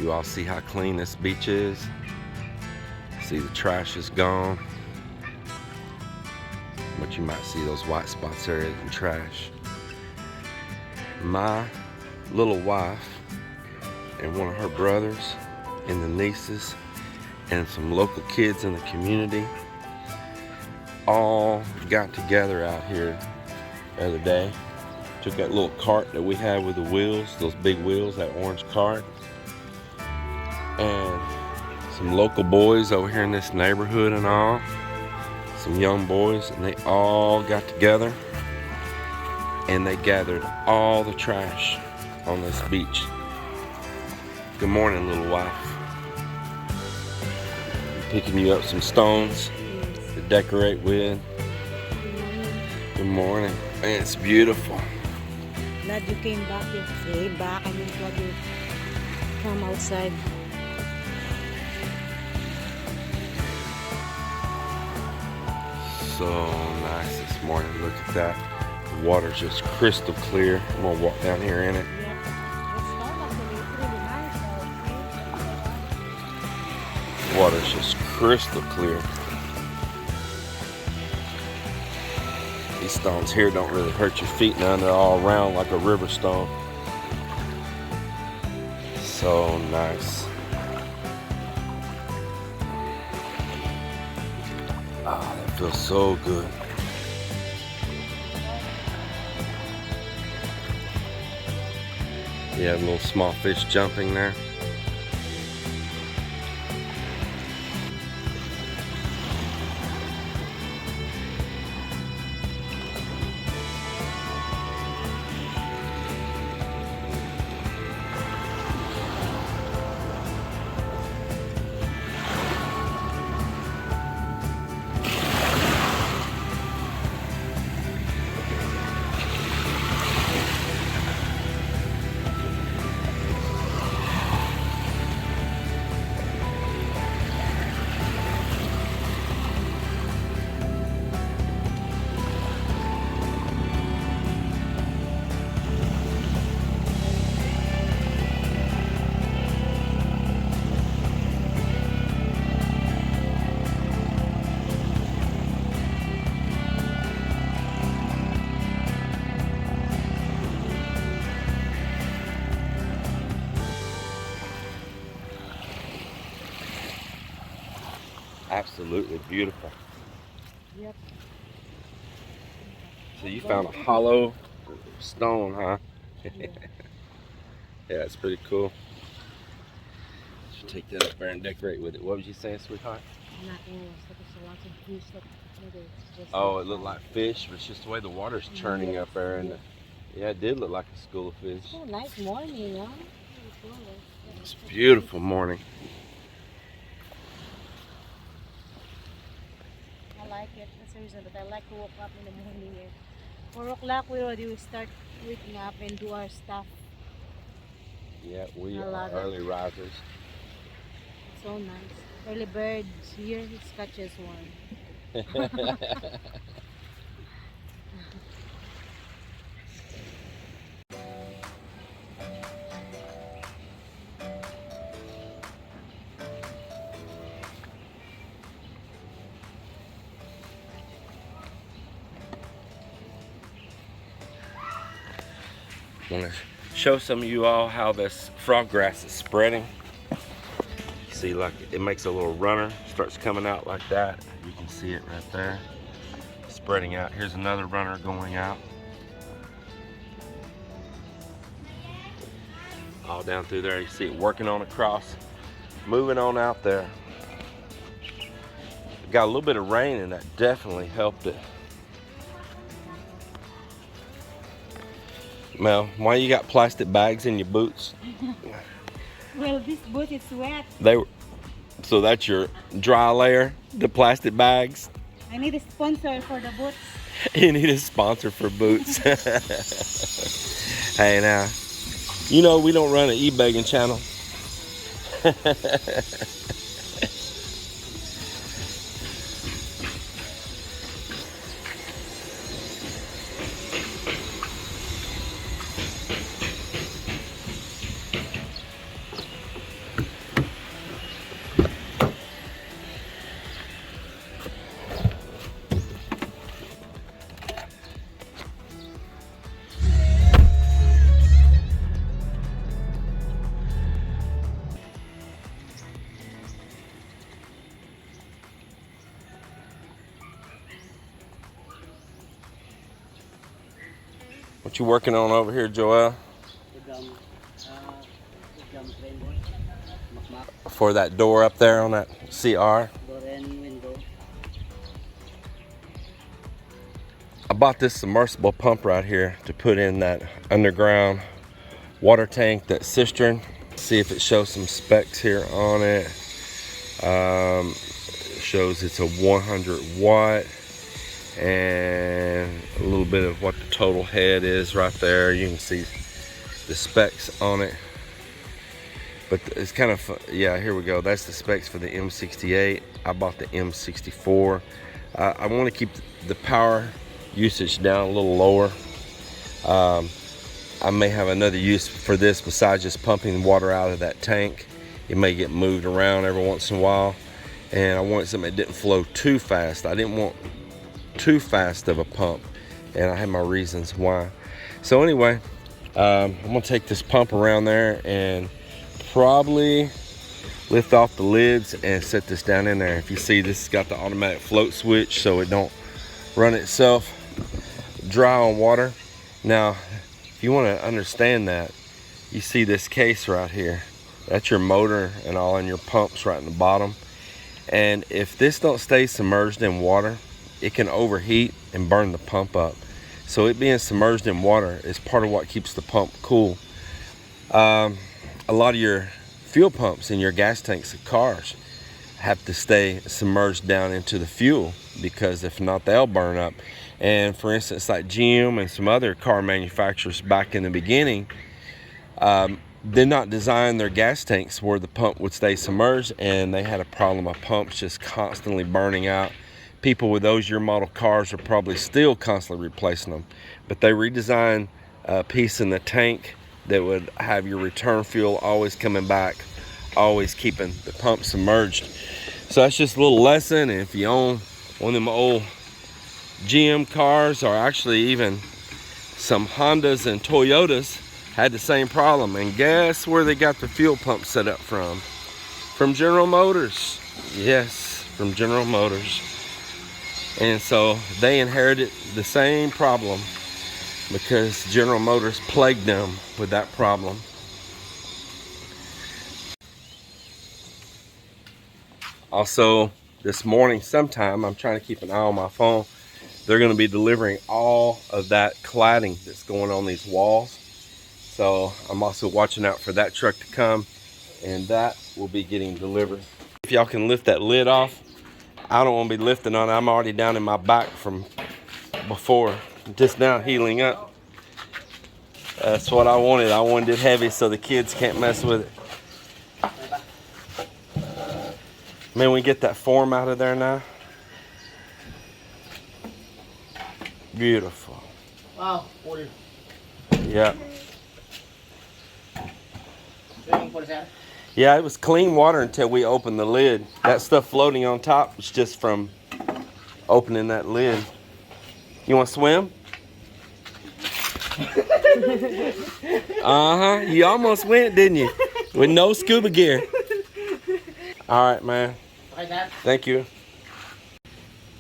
you all see how clean this beach is. See, the trash is gone. But you might see those white spots there in trash. My little wife and one of her brothers and the nieces and some local kids in the community all got together out here the other day. Took that little cart that we had with the wheels, those big wheels, that orange cart, and some local boys over here in this neighborhood and all, some young boys, and they all got together and they gathered all the trash on this beach. Good morning, little wife. I'm picking you up some stones to decorate with. Good morning. Man, it's beautiful. Glad you came back. Stay back. I'm glad you come outside. So nice this morning. Look at that. The water's just crystal clear. I'm gonna walk down here in it. The water's just crystal clear. These stones here don't really hurt your feet none. They're all round like a river stone. So nice. Ah, that feels so good. You have little small fish jumping there. Absolutely beautiful. Yep. So you found a hollow stone, huh? Yeah. Yeah, it's pretty cool. Should take that up there and decorate with it. What was you saying, sweetheart? Oh, it looked like fish, but it's just the way the water's churning up there. And yeah, it did look like a school of fish. Oh, nice morning, huh? It's a beautiful morning. I like it. That's the reason that I like to wake up in the morning here. 4 o'clock we already start waking up and do our stuff. Yeah, we are early risers. So nice. Early birds here, it catches one. I want to show some of you all how this frog grass is spreading. You see, like it makes a little runner, starts coming out like that. You can see it right there, spreading out. Here's another runner going out. All down through there, you see it working on across, moving on out there. Got a little bit of rain and that definitely helped it. Mel, why you got plastic bags in your boots? Well, this boot is wet. So that's your dry layer, the plastic bags? I need a sponsor for the boots. You need a sponsor for boots. Hey now, you know we don't run an e-begging channel. What you working on over here, Joel? For that door up there on that CR? Door and window. I bought this submersible pump right here to put in that underground water tank, that cistern. See if it shows some specs here on it. It shows it's a 100 watt and a little bit of what the total head is right there. You can see the specs on it. But it's kind of, yeah, here we go. That's the specs for the M68. I bought the M64. I want to keep the power usage down a little lower. I may have another use for this besides just pumping water out of that tank. It may get moved around every once in a while. And I wanted something that didn't flow too fast. I didn't want too fast of a pump. And I had my reasons why. So anyway, I'm gonna take this pump around there and probably lift off the lids and set this down in there. If you see, this has got the automatic float switch so it don't run itself dry on water. Now, if you want to understand that, you see this case right here. That's your motor and all, and your pumps right in the bottom. And if this don't stay submerged in water, it can overheat and burn the pump up. So it being submerged in water is part of what keeps the pump cool. A lot of your fuel pumps in your gas tanks of cars have to stay submerged down into the fuel, because if not, they'll burn up. And for instance, like GM and some other car manufacturers back in the beginning, did not design their gas tanks where the pump would stay submerged, and they had a problem of pumps just constantly burning out. People with those year model cars are probably still constantly replacing them, but they redesigned a piece in the tank that would have your return fuel always coming back, always keeping the pump submerged. So that's just a little lesson. And if you own one of them old GM cars, or actually even some Hondas and Toyotas, had the same problem. And guess where they got the fuel pump set up from? From General Motors. Yes, from General Motors. And so they inherited the same problem, because General Motors plagued them with that problem. Also, this morning sometime, I'm trying to keep an eye on my phone, they're going to be delivering all of that cladding that's going on these walls. So I'm also watching out for that truck to come, and that will be getting delivered. If y'all can lift that lid off, I don't want to be lifting on it. I'm already down in my back from before, just now healing up. That's what I wanted. I wanted it heavy so the kids can't mess with it. Man, we get that form out of there now. Beautiful. Wow, full. Yeah. Swimming pool, sir. Yeah, it was clean water until we opened the lid. That stuff floating on top was just from opening that lid. You want to swim? Uh-huh. You almost went, didn't you? With no scuba gear. All right, man. Okay, sir. Thank you.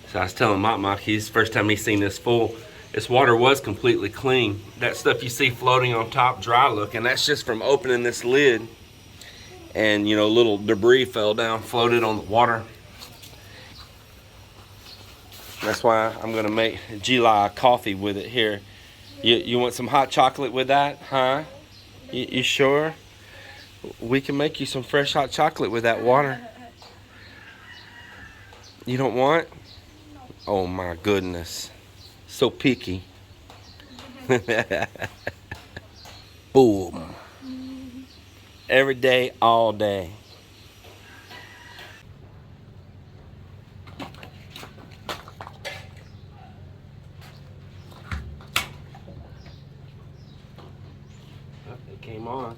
So I was telling Mike, he's first time he's seen this full. This water was completely clean. That stuff you see floating on top, dry looking, that's just from opening this lid. And, you know, little debris fell down, floated on the water. That's why I'm gonna make July coffee with it here. You want some hot chocolate with that, huh? You sure? We can make you some fresh hot chocolate with that water. You don't want? Oh my goodness. So picky. Boom. Every day, all day. Oh, it came on.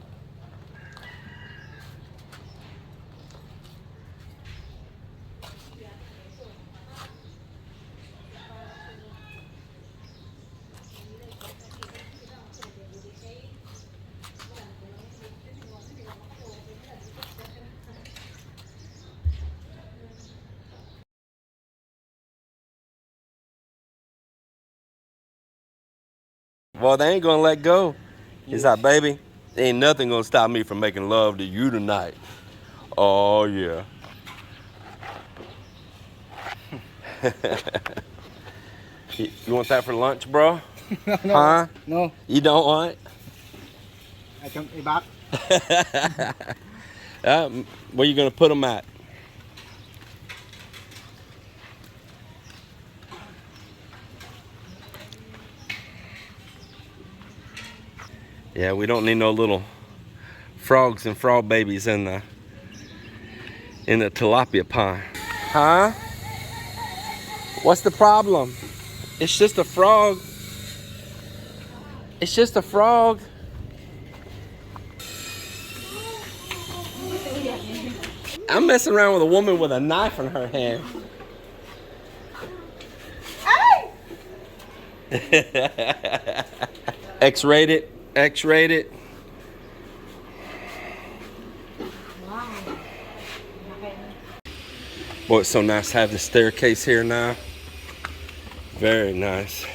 Well, they ain't gonna let go. He's like, baby, ain't nothing gonna stop me from making love to you tonight. Oh, yeah. You want that for lunch, bro? No. Huh? No. You don't want? I come back. Where you gonna put them at? Yeah, we don't need no little frogs and frog babies in the tilapia pond. Huh? What's the problem? It's just a frog. It's just a frog. I'm messing around with a woman with a knife in her hand. X-rated. X-rated. Wow. Boy, it's so nice to have the staircase here now. Very nice.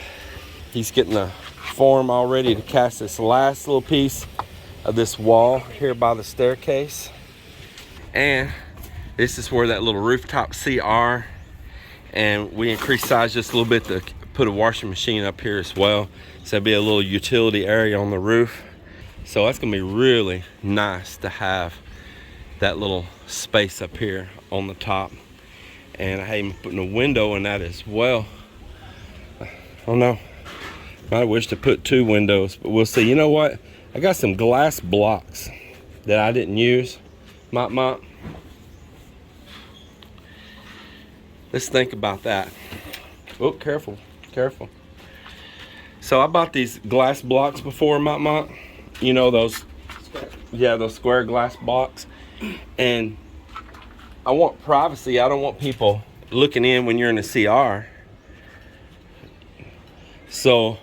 He's getting the form all ready to cast this last little piece of this wall here by the staircase. And this is where that little rooftop CR, and we increased size just a little bit to put a washing machine up here as well. So there'll be a little utility area on the roof. So that's gonna be really nice to have that little space up here on the top. And I hate putting a window in that as well. Oh no, I wish to put 2 windows, but we'll see. You know what? I got some glass blocks that I didn't use. Mop. Let's think about that. Oh, careful. So I bought these glass blocks before, Mop. You know those, yeah, those square glass blocks. And I want privacy. I don't want people looking in when you're in a CR. So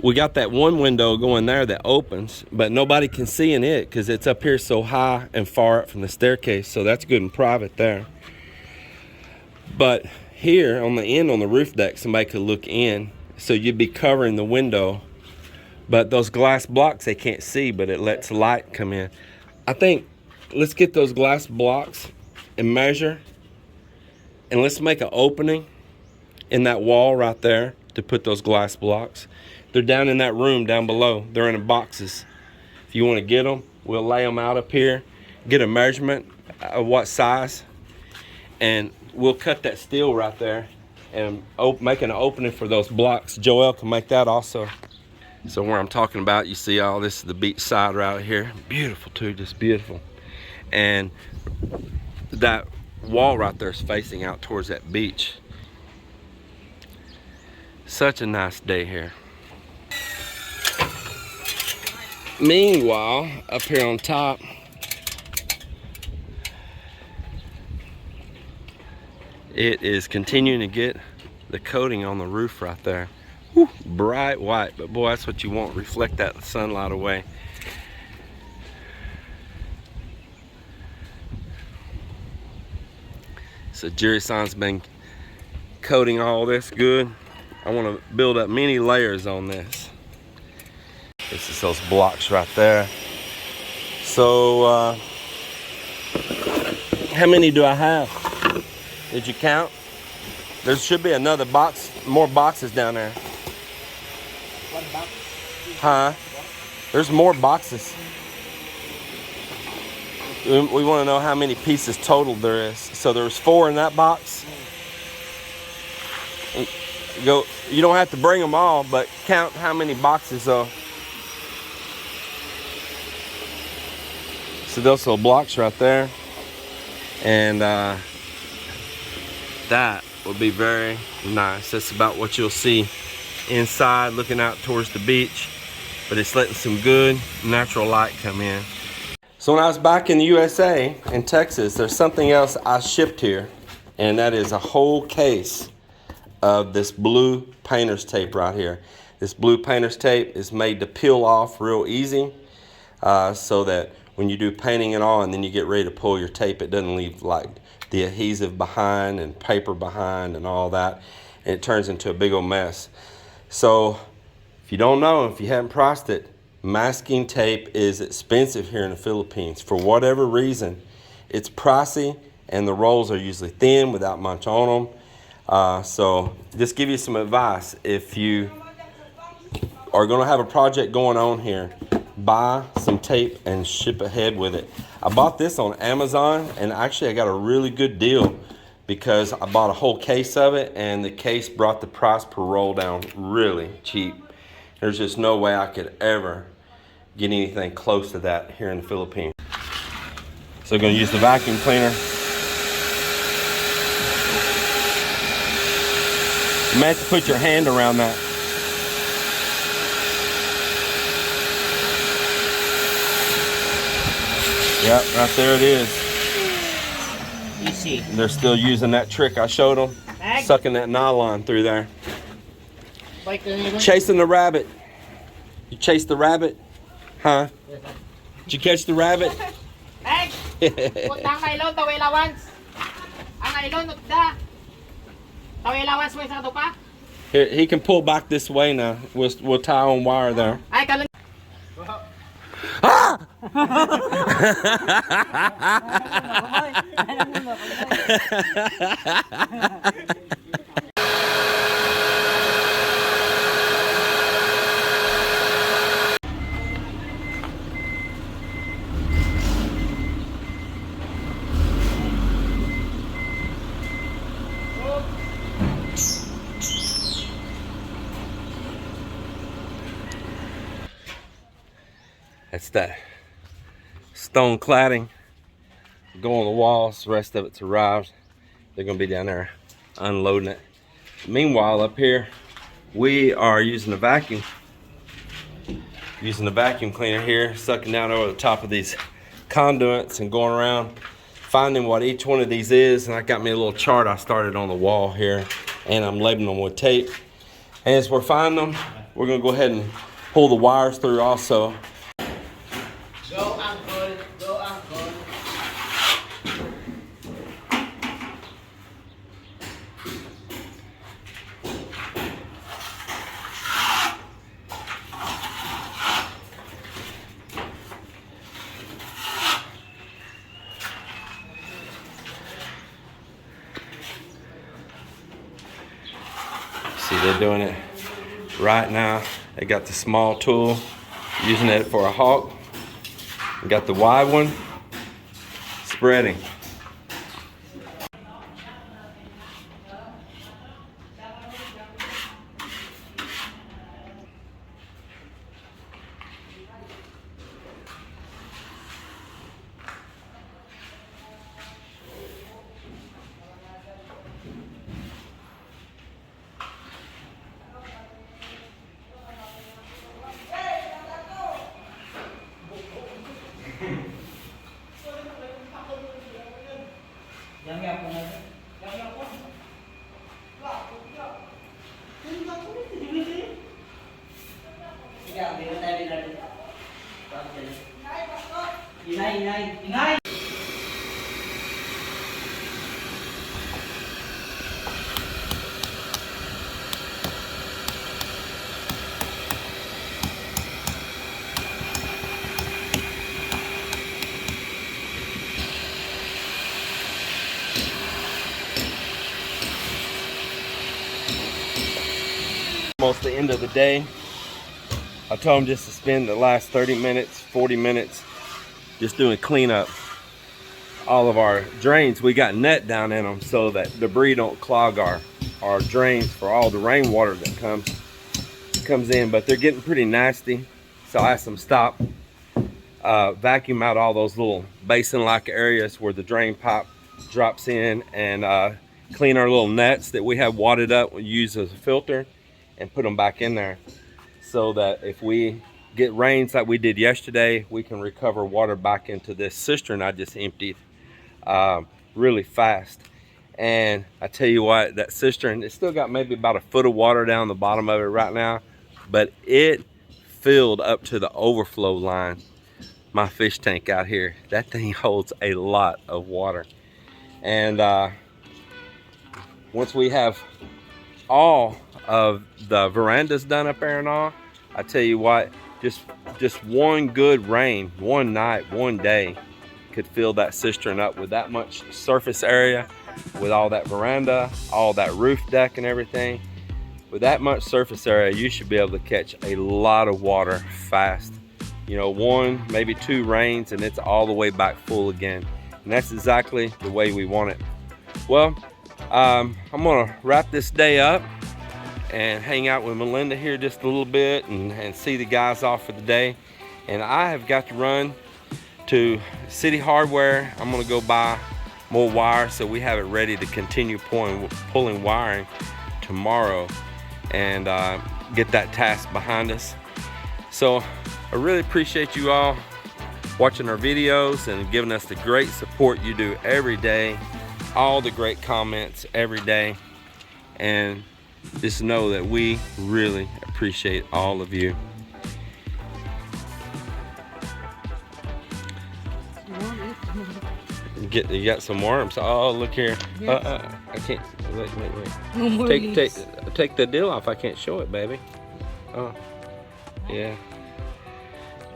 we got that one window going there that opens, but nobody can see in it because it's up here so high and far up from the staircase. So that's good and private there. But here on the end on the roof deck, somebody could look in. So you'd be covering the window, but those glass blocks, they can't see, but it lets light come in. I think let's get those glass blocks and measure, and let's make an opening in that wall right there to put those glass blocks. They're down in that room down below. They're in boxes. If you want to get them, we'll lay them out up here, get a measurement of what size, and we'll cut that steel right there and make an opening for those blocks. Joel can make that also. So where I'm talking about, you see all this is the beach side right here. Beautiful too, just beautiful. And that wall right there is facing out towards that beach. Such a nice day here. Meanwhile, up here on top, it is continuing to get the coating on the roof right there. Whew, bright white, but boy, that's what you want. Reflect that sunlight away. So Jerry Son's been coating all this good. I want to build up many layers on this. This is those blocks right there. So how many do I have? Did you count? There should be another box, more boxes down there. One box. Huh? There's more boxes. We want to know how many pieces total there is. So there's 4 in that box. You don't have to bring them all, but count how many boxes though. So those little blocks right there. And that would be very nice. That's about what you'll see inside, looking out towards the beach. But it's letting some good natural light come in. So when I was back in the USA, in Texas, there's something else I shipped here. And that is a whole case of this blue painter's tape right here. This blue painter's tape is made to peel off real easy, so that when you do painting and all and then you get ready to pull your tape, it doesn't leave like the adhesive behind and paper behind and all that, and it turns into a big old mess. So If you don't know, if you haven't priced it, masking tape is expensive here in the Philippines. For whatever reason, it's pricey, and the rolls are usually thin without much on them. So just give you some advice. If you are going to have a project going on here, buy some tape and ship ahead with it. I bought this on Amazon, and actually I got a really good deal because I bought a whole case of it, and the case brought the price per roll down really cheap. There's just no way I could ever get anything close to that here in the Philippines. So I'm going to use the vacuum cleaner. You may have to put your hand around that. Yep, right there it is. Easy. They're still using that trick I showed them, sucking that nylon through there. Chasing the rabbit. You chased the rabbit? Huh? Did you catch the rabbit? Here, he can pull back this way now. We'll tie on wire there. Ah! That's that stone cladding. Go on the walls. The rest of it's arrived. They're gonna be down there unloading it. Meanwhile, up here, we are using the vacuum. Using the vacuum cleaner here, sucking down over the top of these conduits and going around, finding what each one of these is. And I got me a little chart I started on the wall here, and I'm labeling them with tape. And as we're finding them, we're gonna go ahead and pull the wires through also. Go, uncle. Go, uncle. See, they're doing it right now. They got the small tool, using it for a hawk. Got the wide one, spreading. Almost the end of the day. I told them just to spend the last 30 minutes, 40 minutes just doing cleanup. All of our drains, we got net down in them so that debris don't clog our drains for all the rainwater that comes in. But they're getting pretty nasty, so I asked them to stop, vacuum out all those little basin-like areas where the drain pipe drops in, and clean our little nets that we have wadded up, we use as a filter, and put them back in there so that if we get rains like we did yesterday, we can recover water back into this cistern I just emptied really fast. And I tell you what, that cistern, it's still got maybe about a foot of water down the bottom of it right now, but it filled up to the overflow line. My fish tank out here, that thing holds a lot of water. And once we have all of the verandas done up there and all, I tell you what, just one good rain, one night, one day could fill that cistern up with that much surface area, with all that veranda, all that roof deck and everything. With that much surface area, you should be able to catch a lot of water fast. You know, one, maybe two rains and it's all the way back full again. And that's exactly the way we want it. Well, I'm gonna wrap this day up and hang out with Melinda here just a little bit and see the guys off for the day. And I have got to run to City Hardware. I'm gonna go buy more wire so we have it ready to continue pulling wiring tomorrow and get that task behind us. So I really appreciate you all watching our videos and giving us the great support you do every day, all the great comments every day, and just know that we really appreciate all of you. You got some worms. Oh, look here. Yes. I can't. Wait. No more leaves. Take the deal off. I can't show it, baby. Oh, yeah.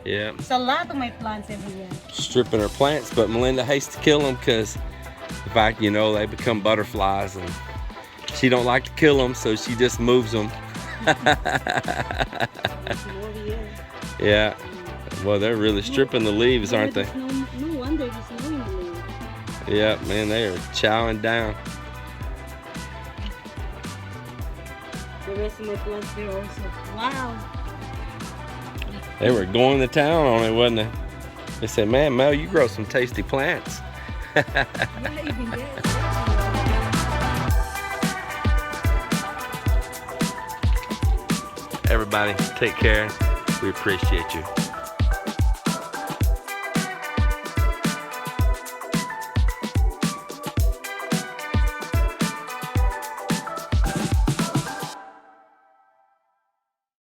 Yeah. There's a lot of my plants everywhere. Stripping her plants, but Melinda hates to kill them because, in fact, you know, they become butterflies, and she don't like to kill them, so she just moves them. Yeah. Well, they're really stripping the leaves, aren't they? No wonder there's no in the leaves. Yeah, man, they are chowing down. The rest of my plants there also. Wow. They were going to town on it, wasn't they? They said, man, Mel, you grow some tasty plants. Yeah, even this. Everybody, take care. We appreciate you.